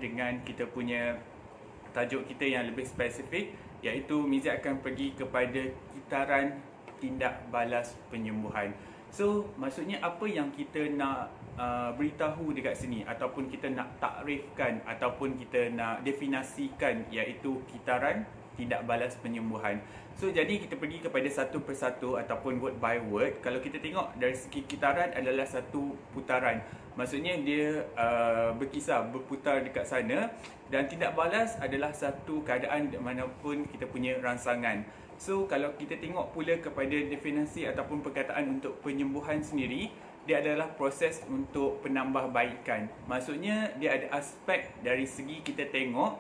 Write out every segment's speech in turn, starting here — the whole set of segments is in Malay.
dengan kita punya tajuk kita yang lebih spesifik, iaitu Mizi akan pergi kepada kitaran tindak balas penyembuhan. So, maksudnya apa yang kita nak beritahu dekat sini, ataupun kita nak takrifkan, ataupun kita nak definasikan, iaitu kitaran tindak balas penyembuhan. So, jadi kita pergi kepada satu persatu ataupun word by word. Kalau kita tengok dari segi kitaran adalah satu putaran. Maksudnya dia berkisar, berputar dekat sana. Dan tindak balas adalah satu keadaan manapun kita punya rangsangan. So, kalau kita tengok pula kepada definisi ataupun perkataan untuk penyembuhan sendiri, dia adalah proses untuk penambahbaikan. Maksudnya dia ada aspek dari segi kita tengok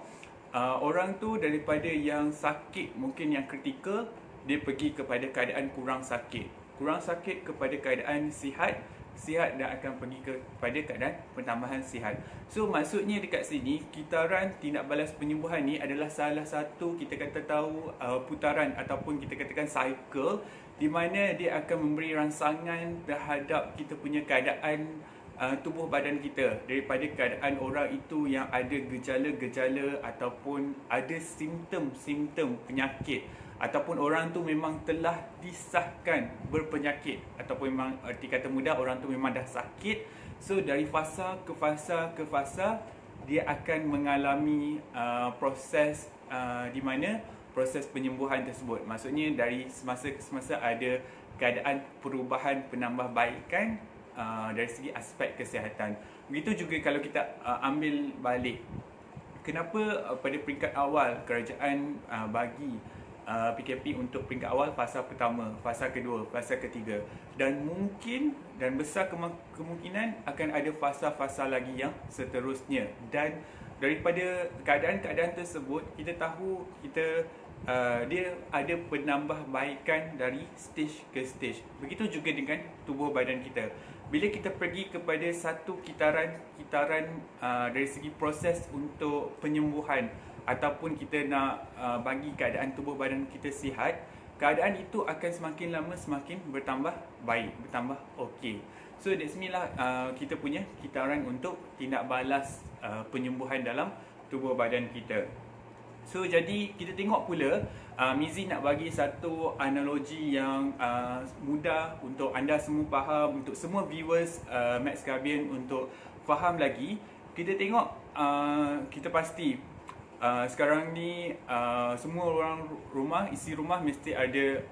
orang tu daripada yang sakit, mungkin yang kritikal, dia pergi kepada keadaan kurang sakit. Kurang sakit kepada keadaan sihat, sihat dan akan pergi kepada keadaan penambahan sihat. So maksudnya dekat sini, kitaran tindak balas penyembuhan ni adalah salah satu kita kata tahu putaran ataupun kita katakan cycle, di mana dia akan memberi rangsangan terhadap kita punya keadaan tubuh badan kita, daripada keadaan orang itu yang ada gejala-gejala ataupun ada simptom-simptom penyakit, ataupun orang tu memang telah disahkan berpenyakit, ataupun memang arti kata mudah orang tu memang dah sakit. So dari fasa ke fasa ke fasa dia akan mengalami proses di mana proses penyembuhan tersebut. Maksudnya dari semasa ke semasa ada keadaan perubahan penambahbaikan dari segi aspek kesihatan. Begitu juga kalau kita ambil balik, kenapa pada peringkat awal kerajaan bagi PKP untuk peringkat awal fasa pertama, fasa kedua, fasa ketiga, dan mungkin dan besar kemungkinan akan ada fasa-fasa lagi yang seterusnya. Dan daripada keadaan-keadaan tersebut kita tahu dia ada penambahbaikan dari stage ke stage. Begitu juga dengan tubuh badan kita. Bila kita pergi kepada satu kitaran dari segi proses untuk penyembuhan, ataupun kita nak bagi keadaan tubuh badan kita sihat, keadaan itu akan semakin lama semakin bertambah baik, bertambah okey. So dari sinilah kita punya kitaran untuk tindak balas penyembuhan dalam tubuh badan kita. So jadi kita tengok pula, Mizi nak bagi satu analogi yang mudah untuk anda semua faham, untuk semua viewers Max Caribbean untuk faham lagi. Kita tengok, kita pasti sekarang ni semua orang rumah, isi rumah mesti ada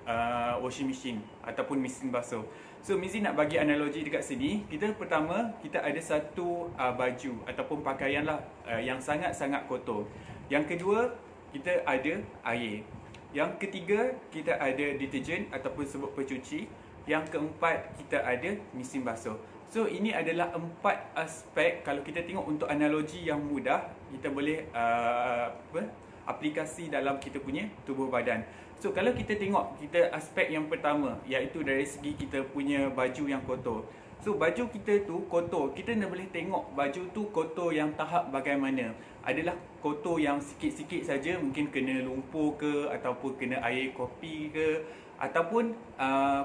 washing machine ataupun mesin basuh. So Mizi nak bagi analogi dekat sini. Pertama kita ada satu baju ataupun pakaian lah yang sangat-sangat kotor. Yang kedua, kita ada air. Yang ketiga, kita ada deterjen ataupun sebut pencuci. Yang keempat, kita ada mesin basuh. So ini adalah 4 aspek. Kalau kita tengok untuk analogi yang mudah, kita boleh aplikasi dalam kita punya tubuh badan. So kalau kita tengok, kita aspek yang pertama, iaitu dari segi kita punya baju yang kotor. So baju kita tu kotor, kita nak boleh tengok baju tu kotor yang tahap bagaimana. Adalah kotor yang sikit-sikit saja, mungkin kena lumpur ke, ataupun kena air kopi ke, ataupun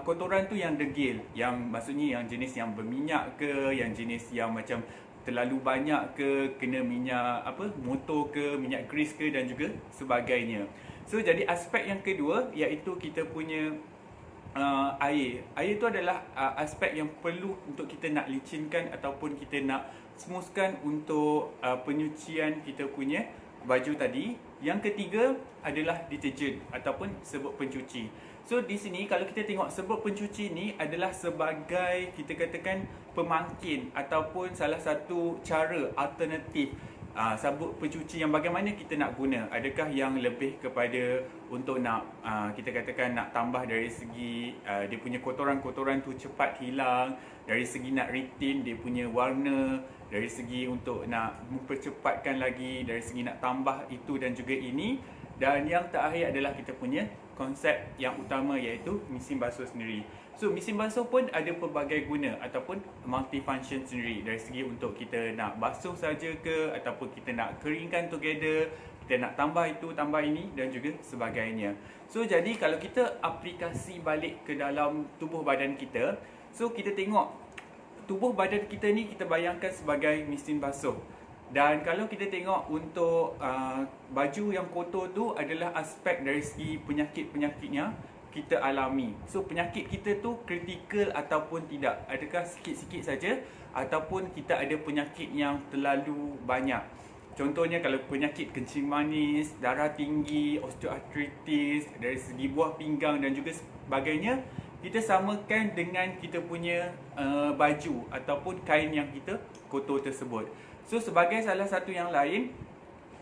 kotoran tu yang degil, yang maksudnya yang jenis yang berminyak ke, yang jenis yang macam terlalu banyak ke, kena minyak motor ke, minyak grease ke dan juga sebagainya. So jadi aspek yang kedua, iaitu kita punya air. Air tu adalah aspek yang perlu untuk kita nak licinkan ataupun kita nak smoothkan untuk penyucian kita punya baju tadi. Yang ketiga adalah deterjen ataupun sebut pencuci. So di sini kalau kita tengok, sebut pencuci ni adalah sebagai kita katakan pemangkin ataupun salah satu cara alternatif sabut pencuci yang bagaimana kita nak guna. Adakah yang lebih kepada untuk nak kita katakan nak tambah dari segi dia punya kotoran-kotoran tu cepat hilang, dari segi nak retain dia punya warna, dari segi untuk nak mempercepatkan lagi, dari segi nak tambah itu dan juga ini. Dan yang terakhir adalah kita punya konsep yang utama, iaitu mesin basuh sendiri. So mesin basuh pun ada pelbagai guna ataupun multifunction sendiri, dari segi untuk kita nak basuh saja ke, ataupun kita nak keringkan together, kita nak tambah itu, tambah ini dan juga sebagainya. So jadi kalau kita aplikasi balik ke dalam tubuh badan kita, so kita tengok tubuh badan kita ni kita bayangkan sebagai mesin basuh. Dan kalau kita tengok untuk baju yang kotor tu adalah aspek dari segi penyakit-penyakitnya kita alami. So penyakit kita tu kritikal ataupun tidak? Adakah sikit-sikit saja ataupun kita ada penyakit yang terlalu banyak? Contohnya kalau penyakit kencing manis, darah tinggi, osteoartritis, dari segi buah pinggang dan juga sebagainya, kita samakan dengan kita punya baju ataupun kain yang kita kotor tersebut. So sebagai salah satu yang lain,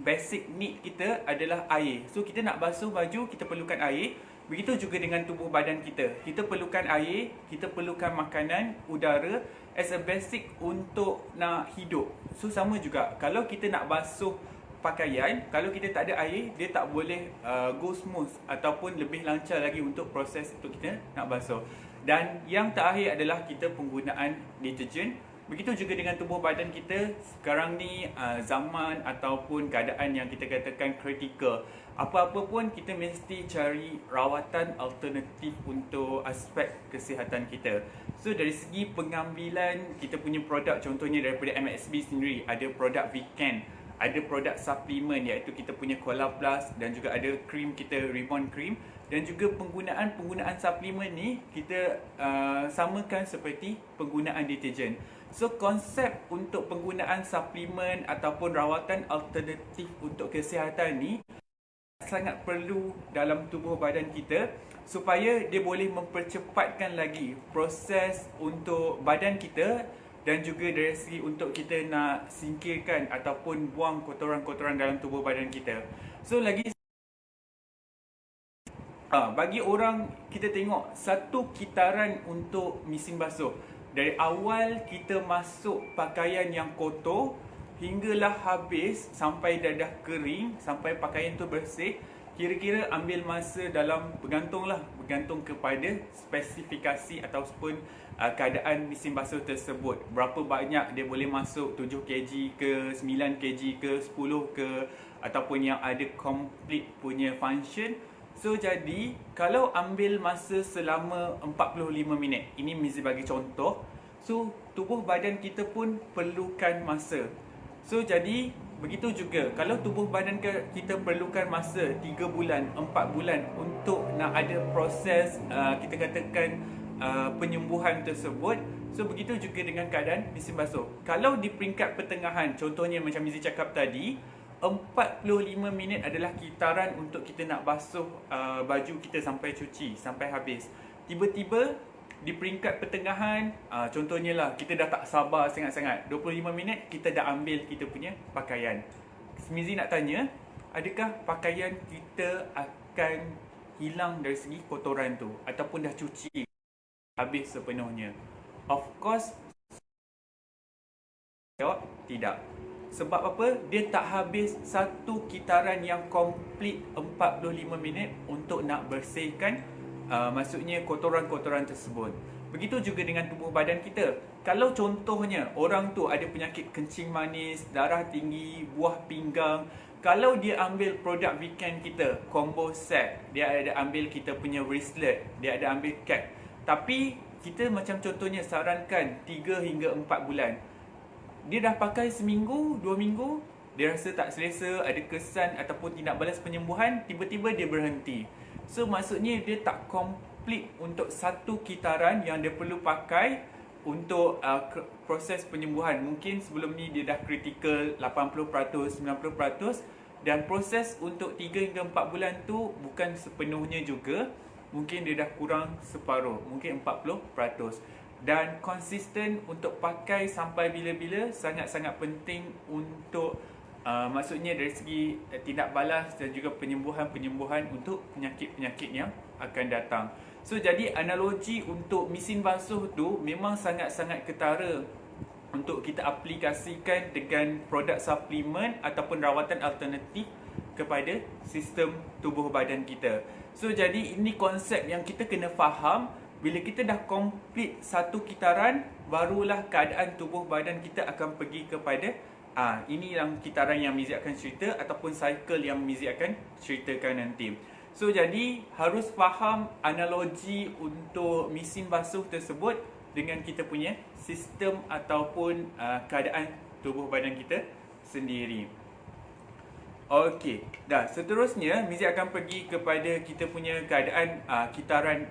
basic need kita adalah air. So kita nak basuh baju, kita perlukan air. Begitu juga dengan tubuh badan kita. Kita perlukan air, kita perlukan makanan, udara as a basic untuk nak hidup. So sama juga, kalau kita nak basuh pakaian, kalau kita tak ada air, dia tak boleh go smooth ataupun lebih lancar lagi untuk proses untuk kita nak basuh. Dan yang terakhir adalah kita penggunaan deterjen. Begitu juga dengan tubuh badan kita. Sekarang ni zaman ataupun keadaan yang kita katakan kritikal. Apa-apa pun kita mesti cari rawatan alternatif untuk aspek kesihatan kita. So dari segi pengambilan kita punya produk, contohnya daripada MXB sendiri, ada produk Weekend, ada produk suplemen iaitu kita punya Cola Plus, dan juga ada krim kita, Ribbon Cream. Dan juga penggunaan suplemen ni kita samakan seperti penggunaan deterjen. So konsep untuk penggunaan suplemen ataupun rawatan alternatif untuk kesihatan ni sangat perlu dalam tubuh badan kita supaya dia boleh mempercepatkan lagi proses untuk badan kita, dan juga dari segi untuk kita nak singkirkan ataupun buang kotoran-kotoran dalam tubuh badan kita. So lagi bagi orang, kita tengok satu kitaran untuk mesin basuh. Dari awal kita masuk pakaian yang kotor hinggalah habis sampai dah kering, sampai pakaian tu bersih, kira-kira ambil masa dalam bergantung kepada spesifikasi ataupun keadaan mesin basuh tersebut. Berapa banyak dia boleh masuk, 7 kg ke, 9 kg ke, 10 ke, ataupun yang ada complete punya function. So jadi kalau ambil masa selama 45 minit, ini Mizi bagi contoh. So tubuh badan kita pun perlukan masa. So jadi begitu juga kalau tubuh badan kita perlukan masa 3 bulan, 4 bulan untuk nak ada proses kita katakan penyembuhan tersebut. So begitu juga dengan keadaan mesin basuh. Kalau di peringkat pertengahan, contohnya macam Mizi cakap tadi, 45 minit adalah kitaran untuk kita nak basuh baju kita sampai cuci, sampai habis. Tiba-tiba di peringkat pertengahan, contohnya lah, kita dah tak sabar sangat-sangat, 25 minit kita dah ambil kita punya pakaian. Mizi nak tanya, adakah pakaian kita akan hilang dari segi kotoran tu ataupun dah cuci habis sepenuhnya? Of course, jawab tidak. Sebab apa? Dia tak habis satu kitaran yang komplit 45 minit untuk nak bersihkan maksudnya kotoran-kotoran tersebut. Begitu juga dengan tubuh badan kita. Kalau contohnya orang tu ada penyakit kencing manis, darah tinggi, buah pinggang, kalau dia ambil produk Weekend kita, combo set, dia ada ambil kita punya wristlet, dia ada ambil cap, tapi kita macam contohnya sarankan 3 hingga 4 bulan. Dia dah pakai seminggu, 2 minggu, dia rasa tak selesa, ada kesan ataupun tidak balas penyembuhan, tiba-tiba dia berhenti. So maksudnya dia tak komplit untuk satu kitaran yang dia perlu pakai untuk proses penyembuhan. Mungkin sebelum ni dia dah kritikal 80%, 90%, dan proses untuk 3 hingga 4 bulan tu bukan sepenuhnya juga. Mungkin dia dah kurang separuh, mungkin 40%. Dan konsisten untuk pakai sampai bila-bila sangat-sangat penting untuk maksudnya dari segi tindak balas dan juga penyembuhan untuk penyakit-penyakit yang akan datang. So jadi analogi untuk mesin basuh tu memang sangat-sangat ketara untuk kita aplikasikan dengan produk suplemen ataupun rawatan alternatif kepada sistem tubuh badan kita. So jadi ini konsep yang kita kena faham. Bila kita dah komplit satu kitaran, barulah keadaan tubuh badan kita akan pergi kepada ini yang kitaran yang Mizi akan cerita ataupun cycle yang Mizi akan ceritakan nanti. So jadi harus faham analogi untuk mesin basuh tersebut dengan kita punya sistem ataupun keadaan tubuh badan kita sendiri. Okey, dah seterusnya Mizi akan pergi kepada kita punya keadaan kitaran,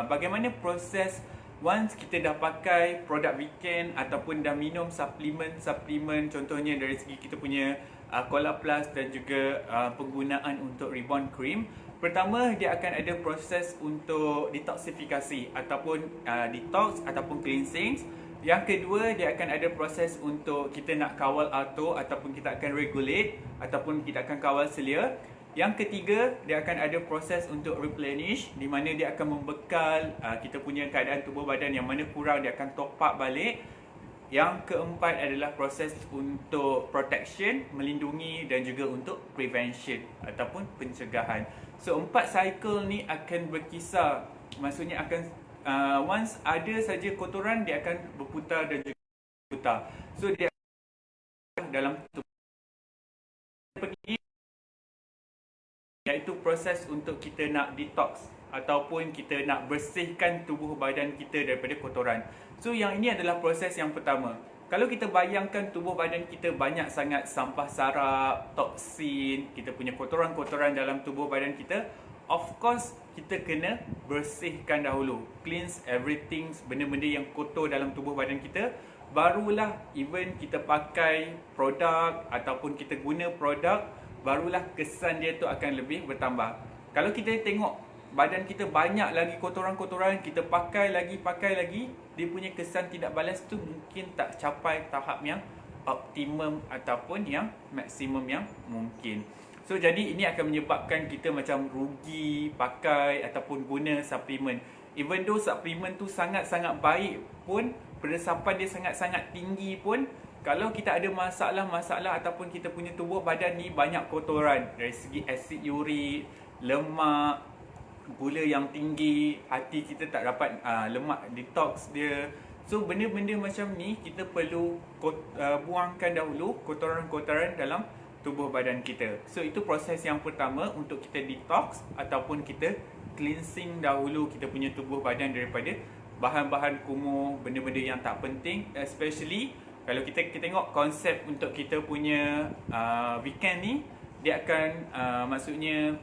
bagaimana proses once kita dah pakai produk weekend ataupun dah minum suplemen contohnya dari segi kita punya Cola Plus dan juga penggunaan untuk Rebound Cream. Pertama, dia akan ada proses untuk detoksifikasi ataupun detox ataupun cleansing. Yang kedua, dia akan ada proses untuk kita nak kawal auto ataupun kita akan regulate ataupun kita akan kawal selia. Yang ketiga, dia akan ada proses untuk replenish di mana dia akan membekal kita punya keadaan tubuh badan yang mana kurang, dia akan top up balik. Yang keempat adalah proses untuk protection, melindungi dan juga untuk prevention ataupun pencegahan. So 4 cycle ni akan berkisar, maksudnya akan once ada saja kotoran dia akan berputar dan juga berputar. So dia dalam pergi iaitu proses untuk kita nak detox ataupun kita nak bersihkan tubuh badan kita daripada kotoran. So yang ini adalah proses yang pertama. Kalau kita bayangkan tubuh badan kita banyak sangat sampah sarap, toksin, kita punya kotoran-kotoran dalam tubuh badan kita, of course kita kena bersihkan dahulu, cleanse everything, benda-benda yang kotor dalam tubuh badan kita. Barulah even kita pakai produk ataupun kita guna produk, barulah kesan dia tu akan lebih bertambah. Kalau kita tengok badan kita banyak lagi kotoran-kotoran, kita pakai lagi, dia punya kesan tidak balas tu mungkin tak capai tahap yang optimum ataupun yang maksimum yang mungkin. So jadi ini akan menyebabkan kita macam rugi pakai ataupun guna suplemen. Even though suplemen tu sangat-sangat baik pun, peresapan dia sangat-sangat tinggi pun, kalau kita ada masalah ataupun kita punya tubuh badan ni banyak kotoran dari segi asid urik, lemak, gula yang tinggi, hati kita tak dapat lemak detox dia. So benda-benda macam ni kita perlu buangkan dahulu kotoran-kotoran dalam tubuh badan kita. So itu proses yang pertama untuk kita detox ataupun kita cleansing dahulu kita punya tubuh badan daripada bahan-bahan kumuh, benda-benda yang tak penting. Especially kalau kita tengok konsep untuk kita punya weekend ni, dia akan maksudnya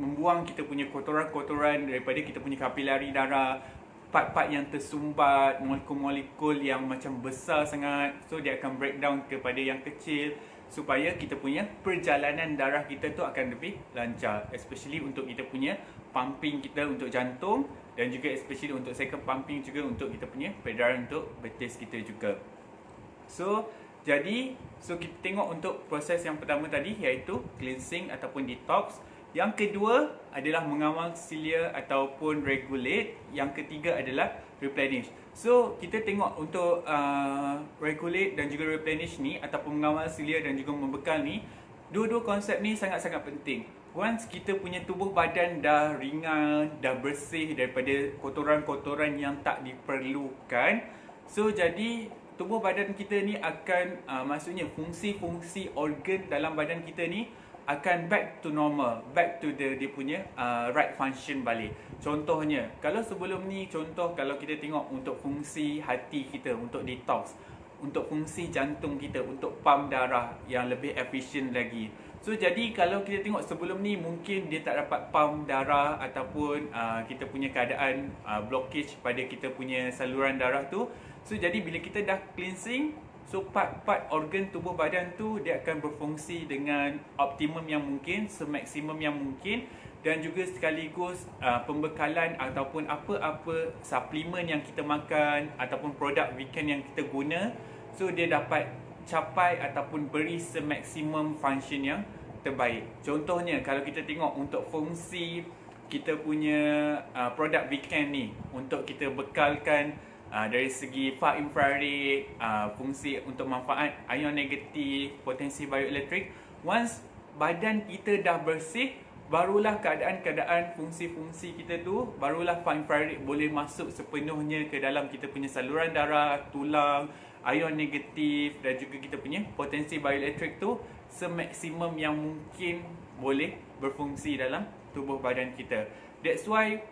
membuang kita punya kotoran-kotoran daripada kita punya kapilari darah, part-part yang tersumbat, molekul-molekul yang macam besar sangat. So dia akan breakdown kepada yang kecil supaya kita punya perjalanan darah kita tu akan lebih lancar, especially untuk kita punya pumping kita untuk jantung dan juga especially untuk second pumping juga untuk kita punya peredaran untuk betis kita juga. So jadi kita tengok untuk proses yang pertama tadi iaitu cleansing ataupun detox. Yang kedua adalah mengawal cilia ataupun regulate. Yang ketiga adalah replenish. So kita tengok untuk regulate dan juga replenish ni ataupun mengawal cilia dan juga membekal ni, dua-dua konsep ni sangat-sangat penting. Once kita punya tubuh badan dah ringan, dah bersih daripada kotoran-kotoran yang tak diperlukan, so jadi tubuh badan kita ni akan maksudnya fungsi-fungsi organ dalam badan kita ni akan back to normal, back to dia punya right function balik. Contohnya, kalau sebelum ni, kalau kita tengok untuk fungsi hati kita, untuk detox, untuk fungsi jantung kita, untuk pump darah yang lebih efisien lagi. So jadi kalau kita tengok sebelum ni mungkin dia tak dapat pump darah ataupun kita punya keadaan blockage pada kita punya saluran darah tu. So jadi bila kita dah cleansing, so part-part organ tubuh badan tu dia akan berfungsi dengan optimum yang mungkin, semaksimum yang mungkin, dan juga sekaligus pembekalan ataupun apa-apa suplemen yang kita makan ataupun produk weekend yang kita guna, so dia dapat capai ataupun beri semaksimum function yang terbaik. Contohnya kalau kita tengok untuk fungsi kita punya produk weekend ni untuk kita bekalkan dari segi far infrared, fungsi untuk manfaat ion negatif, potensi bioelektrik. Once badan kita dah bersih, barulah keadaan-keadaan fungsi-fungsi kita tu, barulah far infrared boleh masuk sepenuhnya ke dalam kita punya saluran darah, tulang, ion negatif dan juga kita punya potensi bioelektrik tu semaksimum yang mungkin boleh berfungsi dalam tubuh badan kita. That's why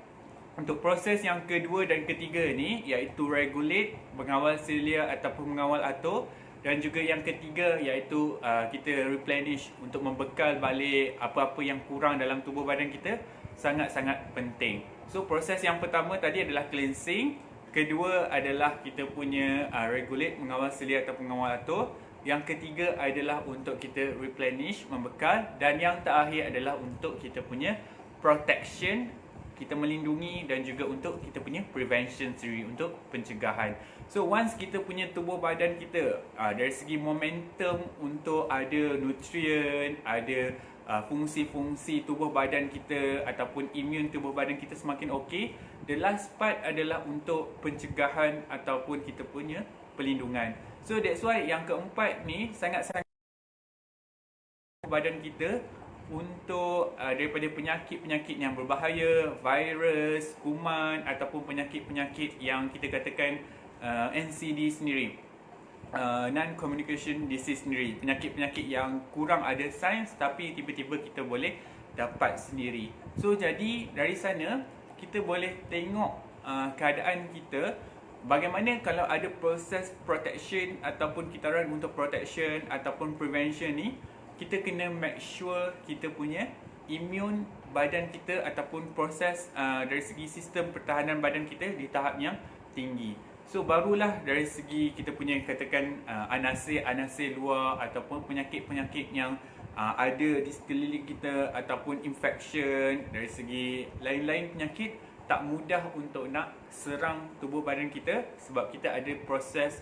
untuk proses yang kedua dan ketiga ni iaitu regulate, mengawal cilia ataupun mengawal auto, Dan juga yang ketiga iaitu kita replenish untuk membekal balik apa-apa yang kurang dalam tubuh badan kita, sangat-sangat penting. So proses yang pertama tadi adalah cleansing, kedua adalah kita punya regulate, mengawal selia ataupun mengawal atur. Yang ketiga adalah untuk kita replenish, membekal, dan yang terakhir adalah untuk kita punya protection, kita melindungi, dan juga untuk kita punya prevention sendiri, untuk pencegahan. So once kita punya tubuh badan kita dari segi momentum untuk ada nutrien, ada fungsi-fungsi tubuh badan kita ataupun imun tubuh badan kita semakin okey, the last part adalah untuk pencegahan ataupun kita punya pelindungan. So that's why yang keempat ni sangat-sangat badan kita untuk daripada penyakit-penyakit yang berbahaya, virus, kuman ataupun penyakit-penyakit yang kita katakan NCD sendiri, non-communication disease sendiri, penyakit-penyakit yang kurang ada sains tapi tiba-tiba kita boleh dapat sendiri. So jadi dari sana kita boleh tengok keadaan kita, bagaimana kalau ada proses protection ataupun kitaran untuk protection ataupun prevention ni, kita kena make sure kita punya imun badan kita ataupun proses dari segi sistem pertahanan badan kita di tahap yang tinggi. So barulah dari segi kita punya katakan anasir-anasir luar ataupun penyakit-penyakit yang ada di sekeliling kita ataupun infection dari segi lain-lain penyakit tak mudah untuk nak serang tubuh badan kita sebab kita ada proses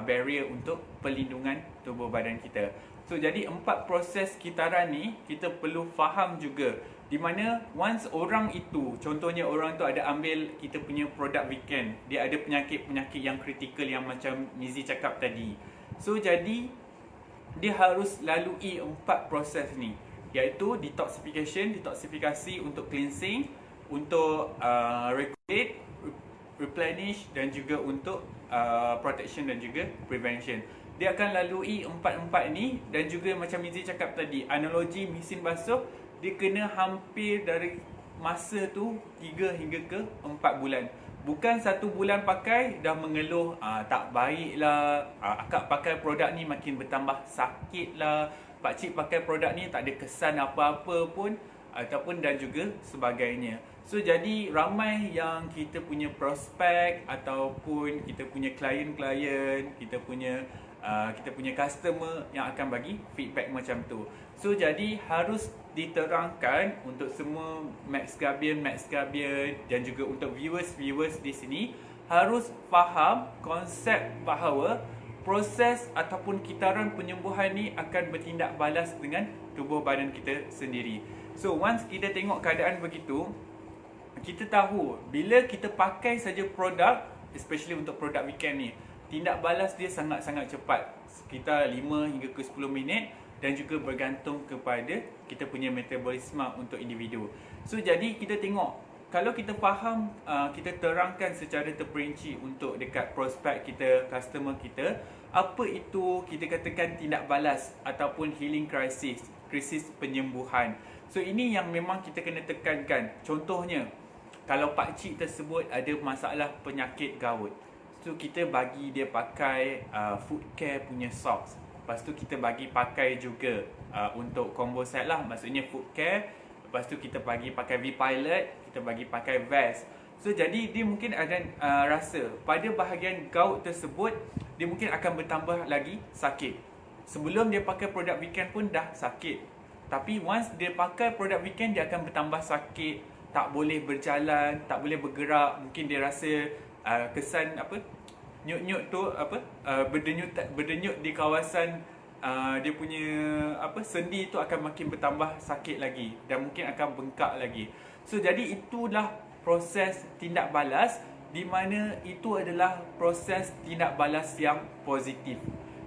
barrier untuk pelindungan tubuh badan kita. So jadi 4 proses kitaran ni kita perlu faham juga, di mana once orang itu, contohnya orang tu ada ambil kita punya produk weekend, dia ada penyakit-penyakit yang kritikal yang macam Mizi cakap tadi. So jadi dia harus lalui 4 proses ni, iaitu detoxifikasi untuk cleansing, untuk regulate, replenish, dan juga untuk protection dan juga prevention. Dia akan lalui 4 ni, dan juga macam Mizi cakap tadi, analogi mesin basuh, dia kena hampir dari masa tu 3 hingga ke 4 bulan. Bukan 1 bulan pakai dah mengeluh tak baik lah, akak pakai produk ni makin bertambah sakit lah, pakcik pakai produk ni tak ada kesan apa-apa pun, ataupun dan juga sebagainya. So jadi ramai yang kita punya prospek ataupun kita punya klien-klien, kita punya customer yang akan bagi feedback macam tu. So jadi harus diterangkan untuk semua Max Gabian dan juga untuk viewers di sini harus faham konsep bahawa proses ataupun kitaran penyembuhan ni akan bertindak balas dengan tubuh badan kita sendiri. So once kita tengok keadaan begitu, kita tahu bila kita pakai saja produk, especially untuk produk weekend ni, tindak balas dia sangat-sangat cepat, sekitar 5 hingga ke 10 minit, dan juga bergantung kepada kita punya metabolisme untuk individu. So jadi kita tengok, kalau kita faham, kita terangkan secara terperinci untuk dekat prospek kita, customer kita, apa itu kita katakan tindak balas ataupun healing crisis, krisis penyembuhan. So ini yang memang kita kena tekankan. Contohnya, kalau pakcik tersebut ada masalah penyakit gout, so kita bagi dia pakai foot care punya socks. Lepas tu kita bagi pakai juga untuk combo set lah, maksudnya foot care. Lepas tu kita bagi pakai V-Pilot, kita bagi pakai vest. So jadi dia mungkin ada rasa pada bahagian gout tersebut, dia mungkin akan bertambah lagi sakit. Sebelum dia pakai produk weekend pun dah sakit, tapi once dia pakai produk weekend, dia akan bertambah sakit, tak boleh berjalan, tak boleh bergerak. Mungkin dia rasa kesan nyut-nyut tu berdenyut di kawasan dia punya sendi tu akan makin bertambah sakit lagi, dan mungkin akan bengkak lagi. So jadi itulah proses tindak balas, di mana itu adalah proses tindak balas yang positif.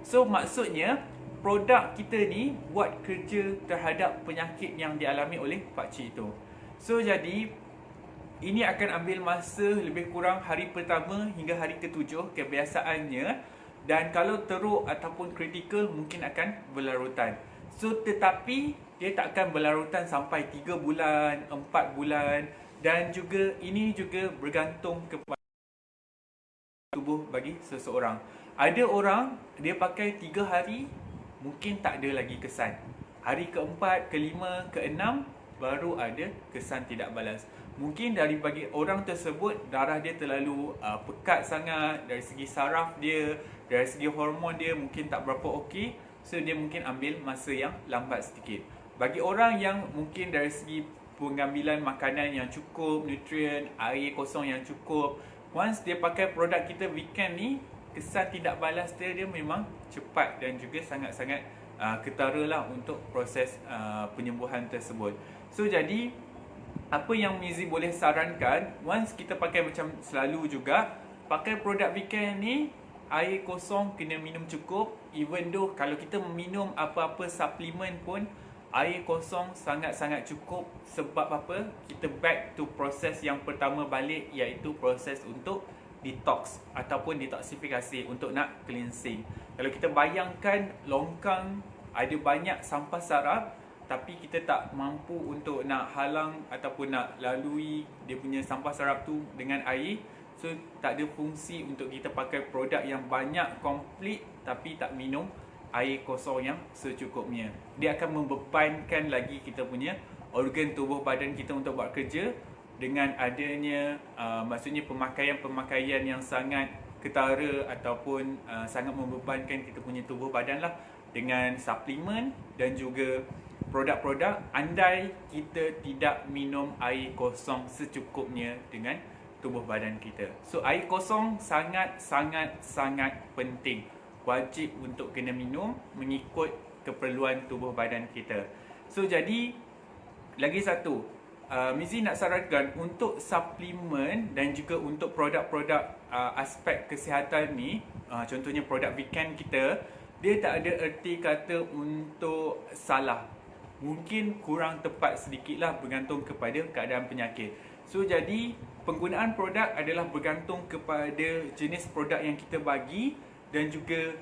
So maksudnya produk kita ni buat kerja terhadap penyakit yang dialami oleh pakcik itu. So jadi ini akan ambil masa lebih kurang hari pertama hingga hari ke-7 kebiasaannya, dan kalau teruk ataupun kritikal mungkin akan berlarutan. So tetapi dia tak akan berlarutan sampai 3 bulan, 4 bulan, dan juga ini juga bergantung kepada tubuh bagi seseorang. Ada orang dia pakai 3 hari mungkin tak ada lagi kesan. Hari keempat, kelima, keenam baru ada kesan tidak balas. Mungkin dari bagi orang tersebut darah dia terlalu pekat sangat, dari segi saraf dia, dari segi hormon dia mungkin tak berapa okey, so dia mungkin ambil masa yang lambat sedikit. Bagi orang yang mungkin dari segi pengambilan makanan yang cukup, nutrien, air kosong yang cukup, once dia pakai produk kita weekend ni, kesan tidak balas dia memang cepat dan juga sangat-sangat ketara lah untuk proses penyembuhan tersebut. So jadi apa yang Mizi boleh sarankan, once kita pakai macam selalu juga, pakai produk weekend ni, air kosong kena minum cukup. Even though kalau kita minum apa-apa suplemen pun, air kosong sangat-sangat cukup. Sebab apa? Kita back to proses yang pertama balik, iaitu proses untuk detox ataupun detoksifikasi, untuk nak cleansing. Kalau kita bayangkan longkang ada banyak sampah saraf, tapi kita tak mampu untuk nak halang ataupun nak lalui dia punya sampah saraf tu dengan air, so tak ada fungsi untuk kita pakai produk yang banyak komplit tapi tak minum air kosong yang secukupnya. Dia akan membebankan lagi kita punya organ tubuh badan kita untuk buat kerja, dengan adanya maksudnya pemakaian yang sangat ketara ataupun sangat membebankan kita punya tubuh badan lah, dengan suplemen dan juga produk-produk, andai kita tidak minum air kosong secukupnya dengan tubuh badan kita. So air kosong sangat penting, wajib untuk kena minum mengikut keperluan tubuh badan kita. So jadi lagi satu, Mizi nak sarankan untuk suplemen dan juga untuk produk-produk aspek kesihatan ni, contohnya produk weekend kita, dia tak ada erti kata untuk salah. Mungkin kurang tepat sedikit lah bergantung kepada keadaan penyakit. So jadi penggunaan produk adalah bergantung kepada jenis produk yang kita bagi dan juga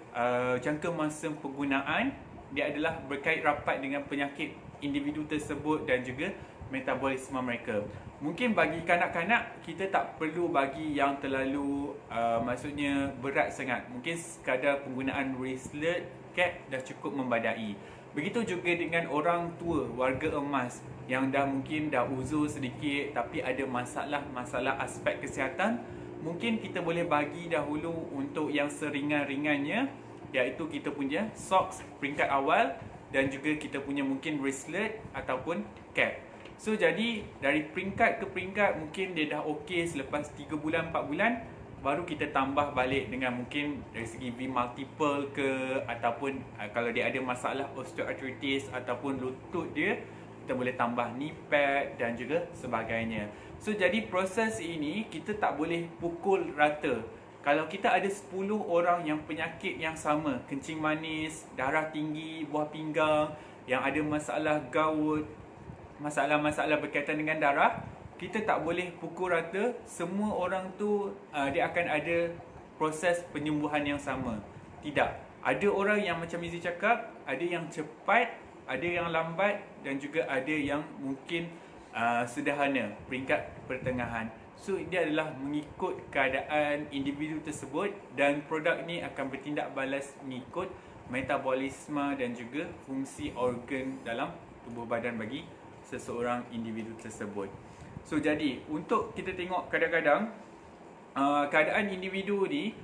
jangka masa penggunaan. Dia adalah berkait rapat dengan penyakit individu tersebut dan juga metabolisme mereka. Mungkin bagi kanak-kanak kita tak perlu bagi yang terlalu maksudnya berat sangat. Mungkin sekadar penggunaan wristlet, cap dah cukup membadai. Begitu juga dengan orang tua, warga emas yang dah mungkin dah uzur sedikit tapi ada masalah aspek kesihatan, mungkin kita boleh bagi dahulu untuk yang seringan-ringannya, iaitu kita punya socks peringkat awal dan juga kita punya mungkin wristlet ataupun cap. So jadi dari peringkat ke peringkat mungkin dia dah okey selepas 3 bulan 4 bulan, baru kita tambah balik dengan mungkin dari segi V multiple ke, ataupun kalau dia ada masalah osteoarthritis ataupun lutut dia, kita boleh tambah knee pad dan juga sebagainya. So jadi proses ini kita tak boleh pukul rata. Kalau kita ada 10 orang yang penyakit yang sama, kencing manis, darah tinggi, buah pinggang, yang ada masalah gout, masalah-masalah berkaitan dengan darah, kita tak boleh pukul rata semua orang tu dia akan ada proses penyembuhan yang sama. Tidak. Ada orang yang macam Mizi cakap, ada yang cepat, ada yang lambat dan juga ada yang mungkin sederhana, peringkat pertengahan. So dia adalah mengikut keadaan individu tersebut dan produk ni akan bertindak balas mengikut metabolisme dan juga fungsi organ dalam tubuh badan bagi seseorang individu tersebut. So jadi untuk kita tengok kadang-kadang keadaan individu ni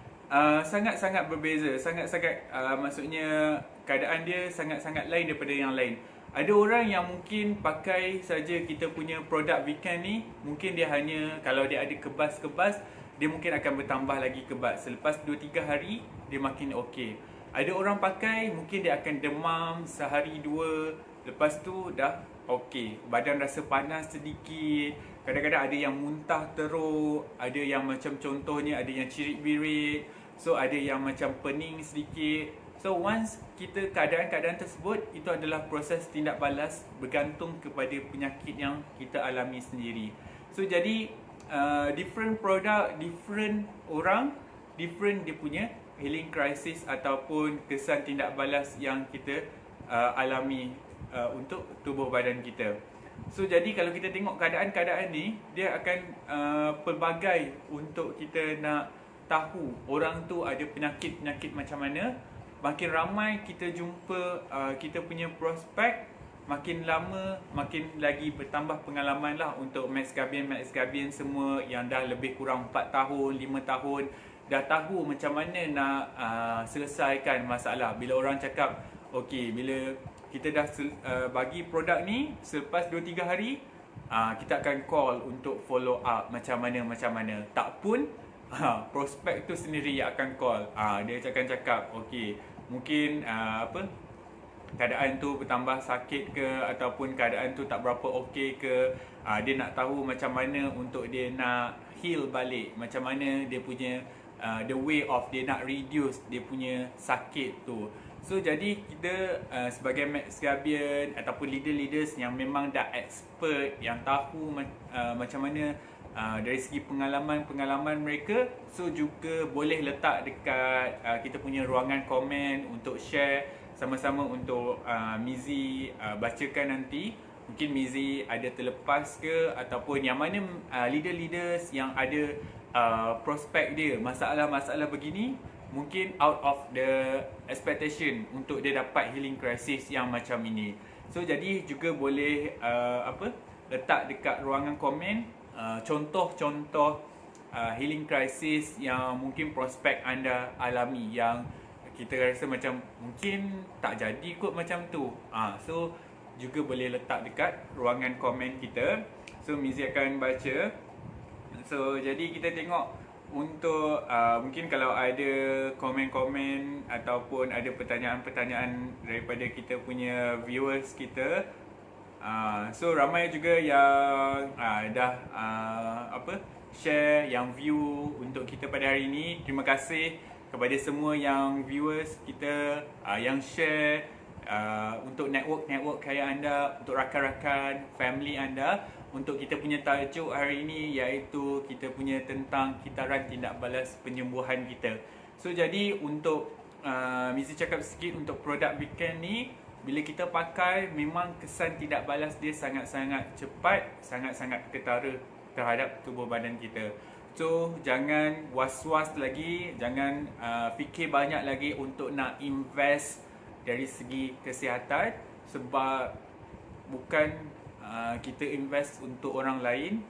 sangat-sangat berbeza, sangat-sangat maksudnya keadaan dia sangat-sangat lain daripada yang lain. Ada orang yang mungkin pakai saja kita punya produk weekend ni, mungkin dia hanya kalau dia ada kebas-kebas, dia mungkin akan bertambah lagi kebas. Selepas 2-3 hari dia makin okey. Ada orang pakai mungkin dia akan demam sehari 2, lepas tu dah okey, badan rasa panas sedikit, kadang-kadang ada yang muntah teruk, ada yang macam contohnya ada yang cirit-birit, so ada yang macam pening sedikit. So once kita keadaan-keadaan tersebut, itu adalah proses tindak balas bergantung kepada penyakit yang kita alami sendiri. So jadi different product, different orang, different dia punya healing crisis ataupun kesan tindak balas yang kita alami untuk tubuh badan kita. So jadi kalau kita tengok keadaan-keadaan ni, dia akan pelbagai untuk kita nak tahu orang tu ada penyakit-penyakit macam mana, makin ramai kita jumpa kita punya prospek, makin lama makin lagi bertambah pengalaman lah untuk Max Gabian semua yang dah lebih kurang 4 tahun, 5 tahun dah tahu macam mana nak selesaikan masalah. Bila orang cakap, okey, bila kita dah bagi produk ni, selepas 2-3 hari kita akan call untuk follow up macam mana. Tak pun prospek tu sendiri yang akan call. Dia akan cakap, okey, mungkin keadaan tu bertambah sakit ke, ataupun keadaan tu tak berapa okey ke. Dia nak tahu macam mana untuk dia nak heal balik, macam mana dia punya the way of dia nak reduce dia punya sakit tu. So jadi kita sebagai Max Gabian ataupun leaders yang memang dah expert, yang tahu macam mana dari segi pengalaman mereka, so juga boleh letak dekat kita punya ruangan komen untuk share sama-sama untuk Mizi bacakan nanti. Mungkin Mizi ada terlepas ke, ataupun yang mana leaders yang ada prospek dia masalah-masalah begini, mungkin out of the expectation untuk dia dapat healing crisis yang macam ini. So jadi juga boleh letak dekat ruangan komen contoh-contoh healing crisis yang mungkin prospek anda alami, yang kita rasa macam mungkin tak jadi kot macam tu. So juga boleh letak dekat ruangan komen kita. So Mizi akan baca. So jadi kita tengok untuk mungkin kalau ada komen-komen ataupun ada pertanyaan-pertanyaan daripada kita punya viewers kita. So ramai juga yang dah share, yang view untuk kita pada hari ini. Terima kasih kepada semua yang viewers kita yang share untuk network kaya anda, untuk rakan-rakan, family anda, untuk kita punya tajuk hari ini, iaitu kita punya tentang kitaran tindak balas penyembuhan kita. So jadi untuk Mizi cakap sikit untuk produk Weekend ni, bila kita pakai memang kesan tindak balas dia sangat-sangat cepat, sangat-sangat ketara terhadap tubuh badan kita. So jangan was-was lagi, jangan fikir banyak lagi untuk nak invest dari segi kesihatan, sebab bukan kita invest untuk orang lain.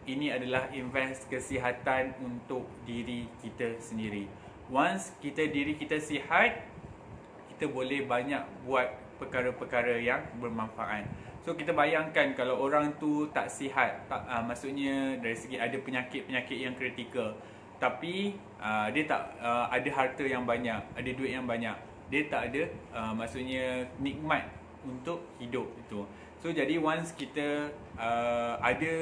Ini adalah invest kesihatan untuk diri kita sendiri. Once diri kita sihat, kita boleh banyak buat perkara-perkara yang bermanfaat. So kita bayangkan kalau orang tu tak sihat, maksudnya dari segi ada penyakit-penyakit yang kritikal, tapi dia tak ada harta yang banyak, ada duit yang banyak, dia tak ada maksudnya nikmat untuk hidup itu. So jadi once kita ada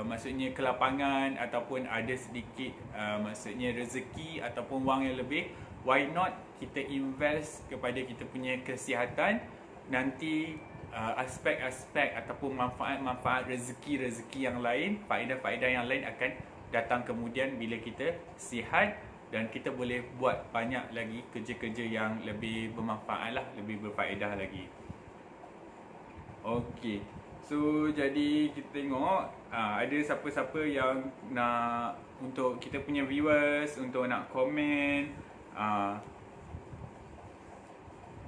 maksudnya kelapangan ataupun ada sedikit maksudnya rezeki ataupun wang yang lebih, why not kita invest kepada kita punya kesihatan. Nanti aspek-aspek ataupun manfaat-manfaat rezeki-rezeki yang lain, faedah-faedah yang lain akan datang kemudian bila kita sihat, dan kita boleh buat banyak lagi kerja-kerja yang lebih bermanfaat lah, lebih berfaedah lagi. Okey, so jadi kita tengok ada siapa-siapa yang nak, untuk kita punya viewers, untuk nak komen,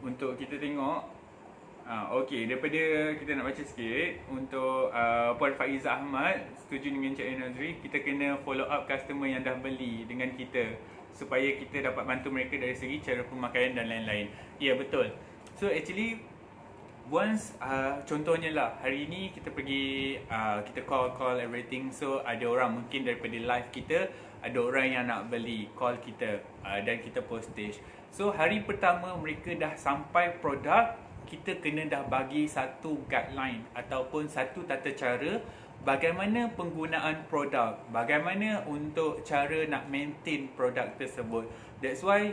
untuk kita tengok. Okey, daripada kita nak baca sikit untuk Puan Faiza Ahmad setuju dengan Cik Nazri, kita kena follow up customer yang dah beli dengan kita supaya kita dapat bantu mereka dari segi cara pemakaian dan lain-lain. Ya, betul. So actually once contohnya lah, hari ni kita pergi kita call everything. So ada orang mungkin daripada live kita, ada orang yang nak beli, call kita dan kita postage. So hari pertama mereka dah sampai produk, kita kena dah bagi satu guideline ataupun satu tata cara bagaimana penggunaan produk, bagaimana untuk cara nak maintain produk tersebut. That's why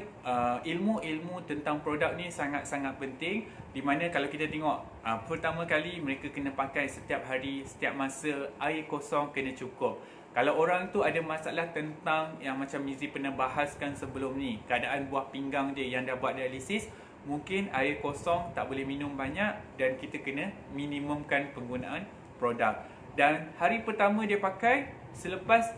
ilmu-ilmu tentang produk ni sangat-sangat penting, di mana kalau kita tengok pertama kali mereka kena pakai setiap hari, setiap masa, air kosong kena cukup. Kalau orang tu ada masalah tentang yang macam Mizi pernah bahaskan sebelum ni, keadaan buah pinggang dia yang dah buat dialisis, mungkin air kosong tak boleh minum banyak dan kita kena minimumkan penggunaan produk. Dan hari pertama dia pakai, selepas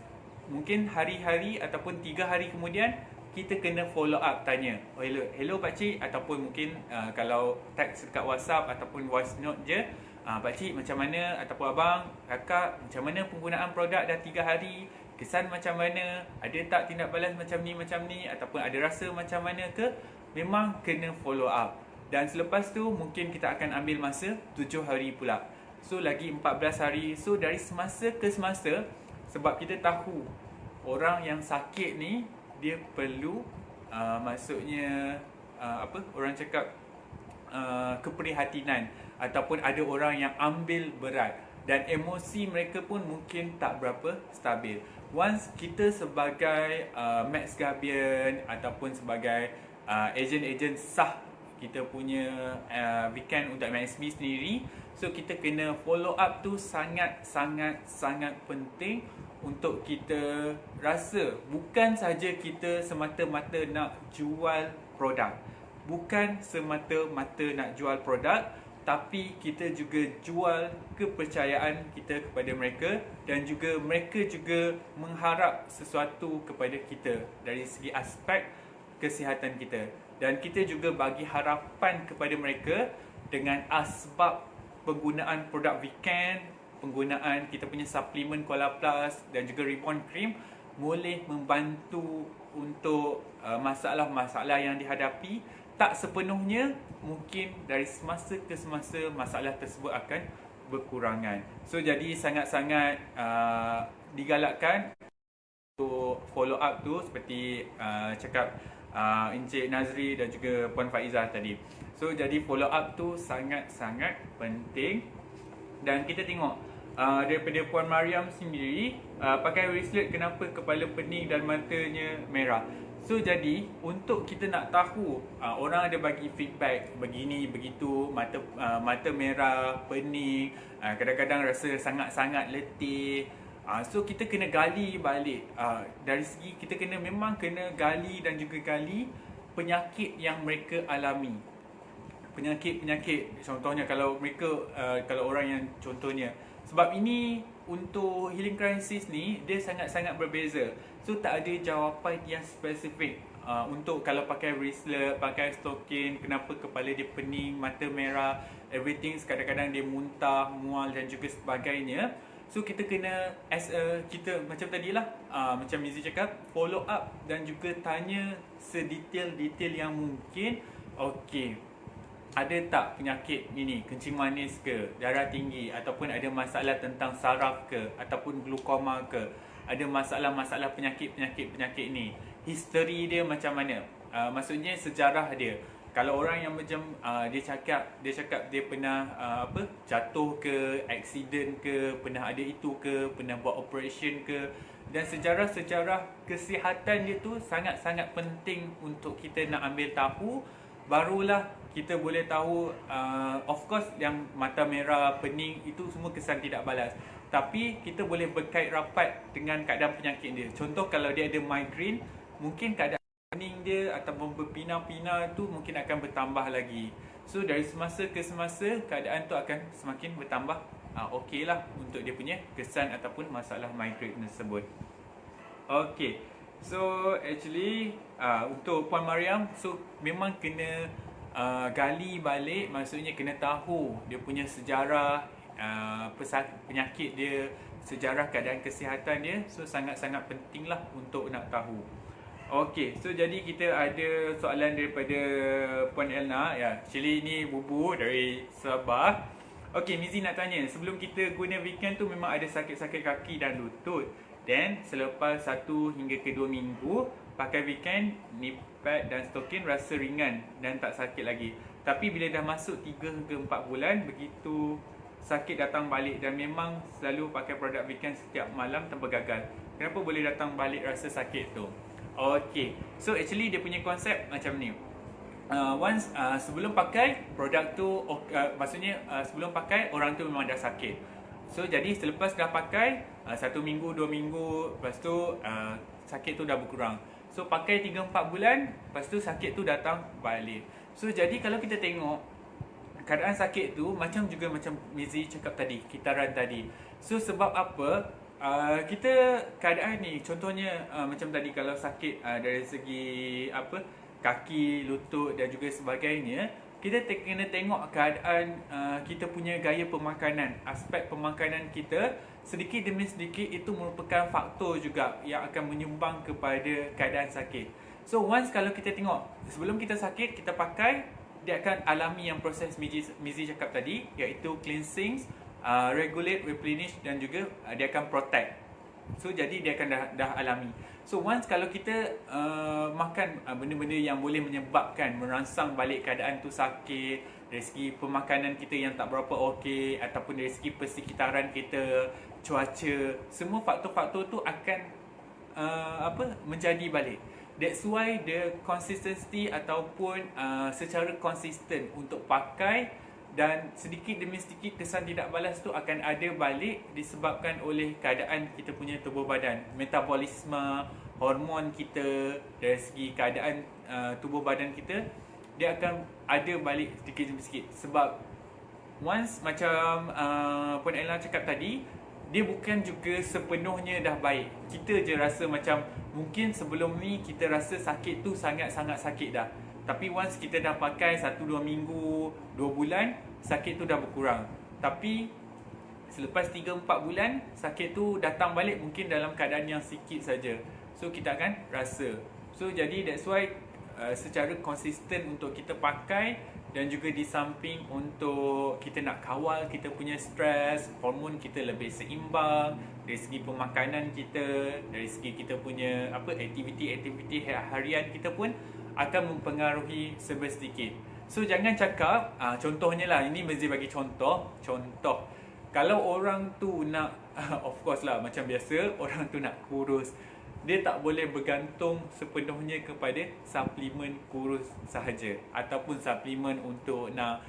mungkin hari-hari ataupun 3 hari kemudian kita kena follow up tanya, oh hello pakcik, ataupun mungkin kalau text dekat WhatsApp ataupun voice note je, pakcik macam mana, ataupun abang, kakak macam mana penggunaan produk dah 3 hari, kesan macam mana, ada tak tindak balas macam ni, ataupun ada rasa macam mana ke. Memang kena follow up. Dan selepas tu mungkin kita akan ambil masa 7 hari pula. So lagi 14 hari. So dari semasa ke semasa, sebab kita tahu orang yang sakit ni dia perlu maksudnya orang cakap keprihatinan, ataupun ada orang yang ambil berat, dan emosi mereka pun mungkin tak berapa stabil. Once kita sebagai Max Gabion ataupun sebagai ejen-ejen sah kita punya weekend untuk MXB sendiri, so kita kena follow up tu sangat penting untuk kita rasa bukan saja kita semata-mata nak jual produk. Bukan semata-mata nak jual produk, tapi kita juga jual kepercayaan kita kepada mereka, dan juga mereka juga mengharap sesuatu kepada kita dari segi aspek kesihatan kita. Dan kita juga bagi harapan kepada mereka dengan asbab penggunaan produk weekend, penggunaan kita punya suplemen Cola Plus dan juga Reborn Cream boleh membantu untuk masalah-masalah yang dihadapi. Tak sepenuhnya, mungkin dari semasa ke semasa masalah tersebut akan berkurangan. So jadi sangat-sangat digalakkan untuk follow up tu, seperti cakap Encik Nazri dan juga Puan Faizah tadi. So jadi follow up tu sangat-sangat penting. Dan kita tengok daripada Puan Mariam sendiri, pakai wristlet kenapa kepala pening dan matanya merah. So jadi untuk kita nak tahu, orang ada bagi feedback begini begitu, mata merah, pening, kadang-kadang rasa sangat-sangat letih. So kita kena gali balik, dari segi kita memang kena gali dan juga gali penyakit yang mereka alami. Penyakit-penyakit, contohnya kalau mereka kalau orang yang contohnya, sebab ini untuk healing crisis ni dia sangat-sangat berbeza. So tak ada jawapan yang spesifik untuk kalau pakai wristlet, pakai stokin, kenapa kepala dia pening, mata merah, everything, kadang-kadang dia muntah, mual dan juga sebagainya. So kita kena kita macam tadilah, macam Mizi cakap, follow up dan juga tanya sedetail-detail yang mungkin. Okey, ada tak penyakit ini, kencing manis ke, darah tinggi, ataupun ada masalah tentang saraf ke, ataupun glukoma ke, ada masalah-masalah penyakit ni, history dia macam mana, maksudnya sejarah dia. Kalau orang yang macam dia cakap dia pernah jatuh ke, accident ke, pernah ada itu ke, pernah buat operation ke, dan sejarah-sejarah kesihatan dia tu sangat-sangat penting untuk kita nak ambil tahu. Barulah kita boleh tahu, of course yang mata merah, pening itu semua kesan tidak balas, tapi kita boleh berkait rapat dengan keadaan penyakit dia. Contoh kalau dia ada migraine, mungkin keadaan pening dia ataupun berpinah-pinah tu mungkin akan bertambah lagi. So dari semasa ke semasa keadaan tu akan semakin bertambah okey lah untuk dia punya kesan ataupun masalah migraine tersebut. Okey, so actually untuk Puan Mariam, so memang kena gali balik, maksudnya kena tahu dia punya sejarah penyakit dia, sejarah keadaan kesihatan dia. So sangat-sangat penting lah untuk nak tahu. Okey, so jadi kita ada soalan daripada Puan Elna. Ya, actually ni Bubu dari Sabah. Okey, Mizi nak tanya, sebelum kita guna weekend tu memang ada sakit-sakit kaki dan lutut. Then selepas 1 hingga ke 2 minggu pakai weekend, knee pad dan stokin rasa ringan dan tak sakit lagi. Tapi bila dah masuk 3 hingga 4 bulan, begitu sakit datang balik, dan memang selalu pakai produk weekend setiap malam tanpa gagal. Kenapa boleh datang balik rasa sakit tu? Okay, so actually dia punya konsep macam ni. Once sebelum pakai produk tu, maksudnya sebelum pakai orang tu memang dah sakit. So jadi selepas dah pakai 1 minggu, 2 minggu, lepas tu sakit tu dah berkurang. So pakai 3-4 bulan, lepas tu sakit tu datang balik. So jadi kalau kita tengok keadaan sakit tu macam Mizi cakap tadi, kitaran tadi. So sebab apa? Kita keadaan ni contohnya macam tadi kalau sakit dari segi apa kaki, lutut dan juga sebagainya, kita kena tengok keadaan kita punya gaya pemakanan, aspek pemakanan kita sedikit demi sedikit itu merupakan faktor juga yang akan menyumbang kepada keadaan sakit. So once kalau kita tengok sebelum kita sakit kita pakai, dia akan alami yang proses Mizi cakap tadi, iaitu cleansing, regulate, replenish dan juga dia akan protect. So jadi dia akan dah alami. So once kalau kita makan benda-benda yang boleh menyebabkan merangsang balik keadaan tu sakit, dari segi pemakanan kita yang tak berapa okey, ataupun dari segi persekitaran kita, cuaca, semua faktor-faktor tu akan menjadi balik. That's why the consistency ataupun secara konsisten untuk pakai, dan sedikit demi sedikit kesan tidak balas tu akan ada balik disebabkan oleh keadaan kita punya tubuh badan, metabolisme, hormon kita, dari segi keadaan tubuh badan kita, dia akan ada balik sedikit demi sedikit. Sebab once macam Puan Ella cakap tadi, dia bukan juga sepenuhnya dah baik. Kita je rasa macam mungkin sebelum ni kita rasa sakit tu sangat-sangat sakit dah. Tapi once kita dah pakai 1-2 minggu, 2 bulan, sakit tu dah berkurang. Tapi selepas 3-4 bulan, sakit tu datang balik mungkin dalam keadaan yang sikit saja. So kita akan rasa. So jadi that's why secara konsisten untuk kita pakai, dan juga di samping untuk kita nak kawal kita punya stres, hormon kita lebih seimbang, dari segi pemakanan kita, dari segi kita punya aktiviti-aktiviti harian kita pun akan mempengaruhi sedikit. So jangan cakap contohnya lah, ini mesti bagi contoh. Kalau orang tu nak of course lah macam biasa, orang tu nak kurus, dia tak boleh bergantung sepenuhnya kepada suplemen kurus sahaja, ataupun suplemen untuk nak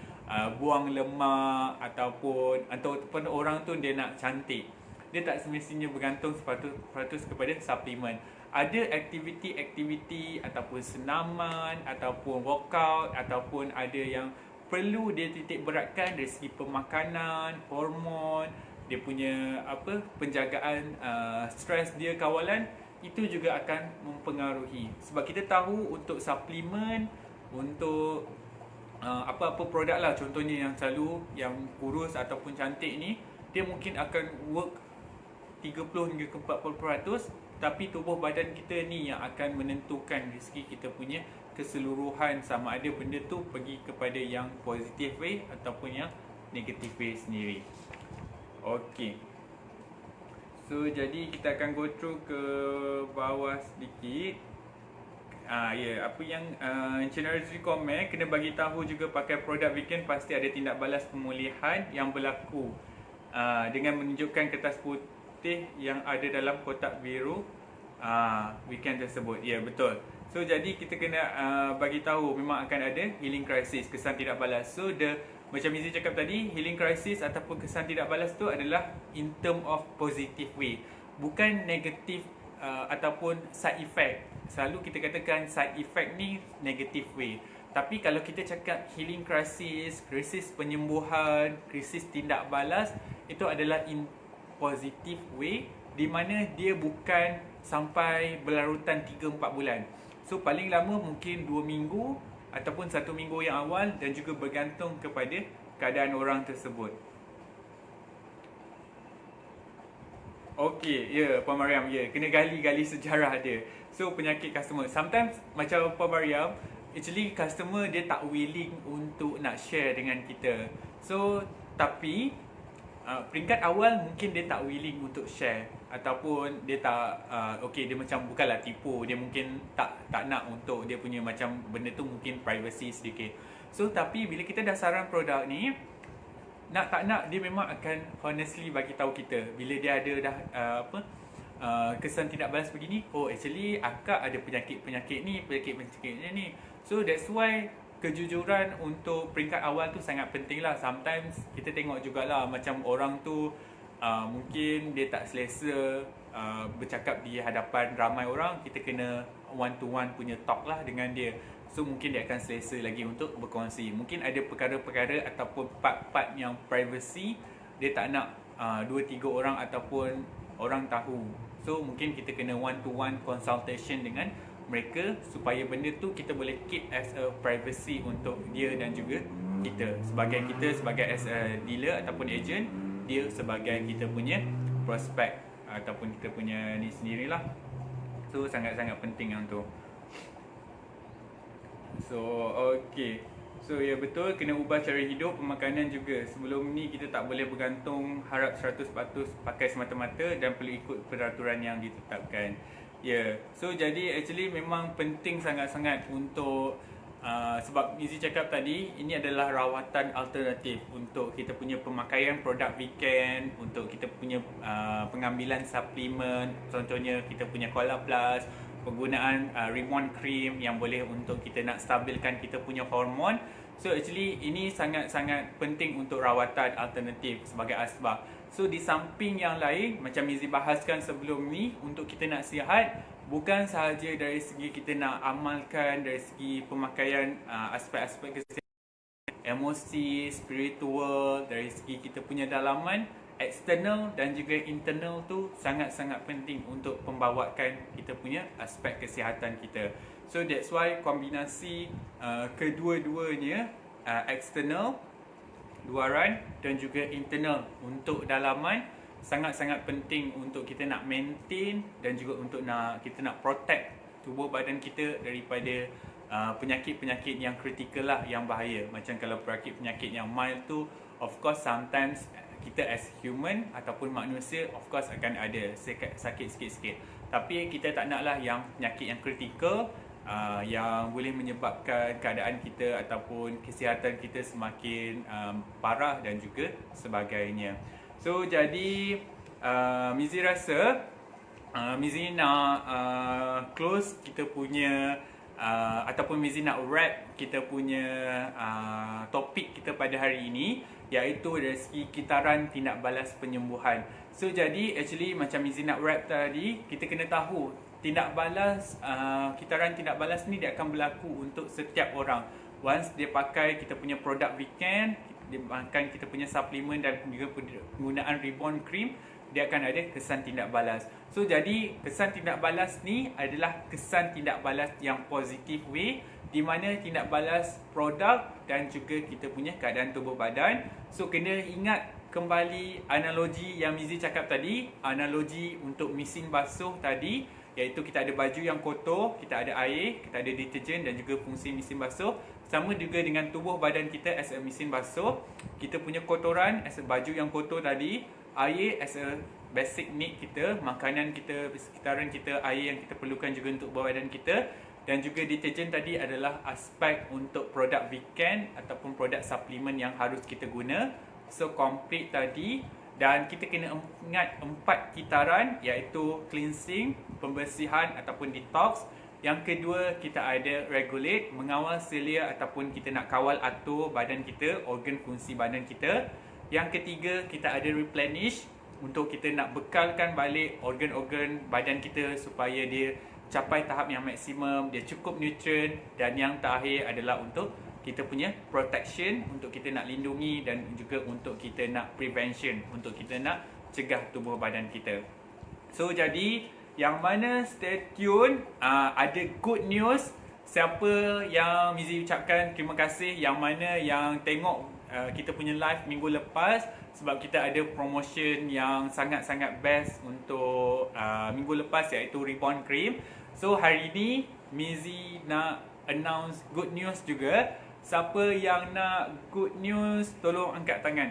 buang lemak, ataupun orang tu dia nak cantik. Dia tak semestinya bergantung 100% kepada suplemen. Ada aktiviti-aktiviti ataupun senaman, ataupun workout, ataupun ada yang perlu dia titik beratkan dari segi pemakanan, hormon, dia punya penjagaan stres dia, kawalan, itu juga akan mempengaruhi. Sebab kita tahu untuk suplemen, untuk apa-apa produk lah, contohnya yang selalu yang kurus ataupun cantik ni, dia mungkin akan work 30 hingga ke 40%, tapi tubuh badan kita ni yang akan menentukan rezeki kita punya keseluruhan, sama ada benda tu pergi kepada yang positive way ataupun yang negative way sendiri. Okey. So jadi kita akan go through ke bawah sedikit. Apa yang Encik Razri komen, kena bagi tahu juga pakai produk vegan pasti ada tindak balas pemulihan yang berlaku dengan menunjukkan kertas putih yang ada dalam kotak biru weekend tersebut. Ya, betul. So jadi kita kena bagi tahu memang akan ada healing crisis, kesan tidak balas. So macam Izzy cakap tadi, healing crisis ataupun kesan tidak balas tu adalah in term of positive way, bukan negatif ataupun side effect. Selalu kita katakan side effect ni negative way. Tapi kalau kita cakap healing crisis, krisis penyembuhan, krisis tindak balas, itu adalah in positive way, di mana dia bukan sampai berlarutan 3-4 bulan. So paling lama mungkin 2 minggu ataupun 1 minggu yang awal, dan juga bergantung kepada keadaan orang tersebut. Okey, ya Puan Mariam, ya, kena gali-gali sejarah dia. So penyakit customer, sometimes macam Puan Mariam, actually customer dia tak willing untuk nak share dengan kita. So tapi peringkat awal mungkin dia tak willing untuk share, ataupun dia tak dia macam bukanlah tipu, dia mungkin tak nak untuk dia punya macam benda tu mungkin privacy sedikit. So tapi bila kita dah saran produk ni, nak tak nak dia memang akan honestly bagi tahu kita bila dia ada dah kesan tidak balas begini. Oh, actually akak ada penyakit ni, penyakit ni. So that's why kejujuran untuk peringkat awal tu sangat penting lah. Sometimes kita tengok jugalah macam orang tu mungkin dia tak selesa bercakap di hadapan ramai orang. Kita kena one to one punya talk lah dengan dia. So mungkin dia akan selesa lagi untuk berkongsi. Mungkin ada perkara-perkara ataupun part-part yang privacy dia tak nak 2-3 orang ataupun orang tahu. So mungkin kita kena one to one consultation dengan mereka supaya benda tu kita boleh keep as a privacy untuk dia dan juga kita sebagai as a dealer ataupun agent, dia sebagai kita punya prospect ataupun kita punya ni sendirilah. So sangat-sangat penting yang tu. So okay, so ya betul, kena ubah cara hidup, pemakanan juga. Sebelum ni kita tak boleh bergantung harap 100% pakai semata-mata dan perlu ikut peraturan yang ditetapkan. Ya, so jadi actually memang penting sangat-sangat untuk sebab Mizi cakap tadi, ini adalah rawatan alternatif untuk kita punya pemakaian produk weekend, untuk kita punya pengambilan suplemen, contohnya kita punya Cola Plus, penggunaan Ribon Cream yang boleh untuk kita nak stabilkan kita punya hormon. So actually ini sangat-sangat penting untuk rawatan alternatif sebagai asbab. So di samping yang lain, macam Mizi bahaskan sebelum ni, untuk kita nak sihat, bukan sahaja dari segi kita nak amalkan dari segi pemakaian aspek-aspek kesihatan, emosi, spiritual, dari segi kita punya dalaman, external dan juga internal tu sangat-sangat penting untuk pembawakan kita punya aspek kesihatan kita. So that's why kombinasi kedua-duanya, external, luaran dan juga internal untuk dalaman, sangat-sangat penting untuk kita nak maintain dan juga untuk kita nak protect tubuh badan kita daripada penyakit-penyakit yang kritikal lah, yang bahaya. Macam kalau penyakit yang mild tu, of course sometimes kita as human ataupun manusia of course akan ada sakit sikit-sikit. Tapi kita tak naklah yang penyakit yang kritikal, yang boleh menyebabkan keadaan kita ataupun kesihatan kita semakin parah dan juga sebagainya. So jadi Mizi rasa Mizi nak close kita punya ataupun Mizi nak wrap kita punya topik kita pada hari ini, iaitu dari segi kitaran tindak balas penyembuhan. So jadi actually macam Mizi nak wrap tadi, kita kena tahu tindak balas, kitaran tindak balas ni dia akan berlaku untuk setiap orang. Once dia pakai kita punya produk weekend, dia makan kita punya suplemen dan juga penggunaan Ribon Cream, dia akan ada kesan tindak balas. So jadi kesan tindak balas ni adalah kesan tindak balas yang positif way, di mana tindak balas produk dan juga kita punya keadaan tubuh badan. So kena ingat kembali analogi yang Mizi cakap tadi, analogi untuk mesin basuh tadi, iaitu kita ada baju yang kotor, kita ada air, kita ada deterjen dan juga fungsi mesin basuh. Sama juga dengan tubuh badan kita as a mesin basuh. Kita punya kotoran as a baju yang kotor tadi, air as a basic need kita, makanan kita, sekitaran kita, air yang kita perlukan juga untuk badan kita. Dan juga deterjen tadi adalah aspek untuk produk weekend ataupun produk suplemen yang harus kita guna. So complete tadi. Dan kita kena ingat 4 kitaran, iaitu cleansing, pembersihan ataupun detox. Yang kedua, kita ada regulate, mengawal selia ataupun kita nak kawal atur badan kita, organ fungsi badan kita. Yang ketiga, kita ada replenish, untuk kita nak bekalkan balik organ-organ badan kita supaya dia capai tahap yang maksimum, dia cukup nutrien. Dan yang terakhir adalah untuk kita punya protection, untuk kita nak lindungi dan juga untuk kita nak prevention, untuk kita nak cegah tubuh badan kita. So jadi yang mana stay tune, ada good news. Siapa yang Mizi ucapkan terima kasih, yang mana yang tengok kita punya live minggu lepas, sebab kita ada promotion yang sangat-sangat best untuk minggu lepas, iaitu Ribon Cream. So hari ini Mizi nak announce good news juga. Siapa yang nak good news, tolong angkat tangan.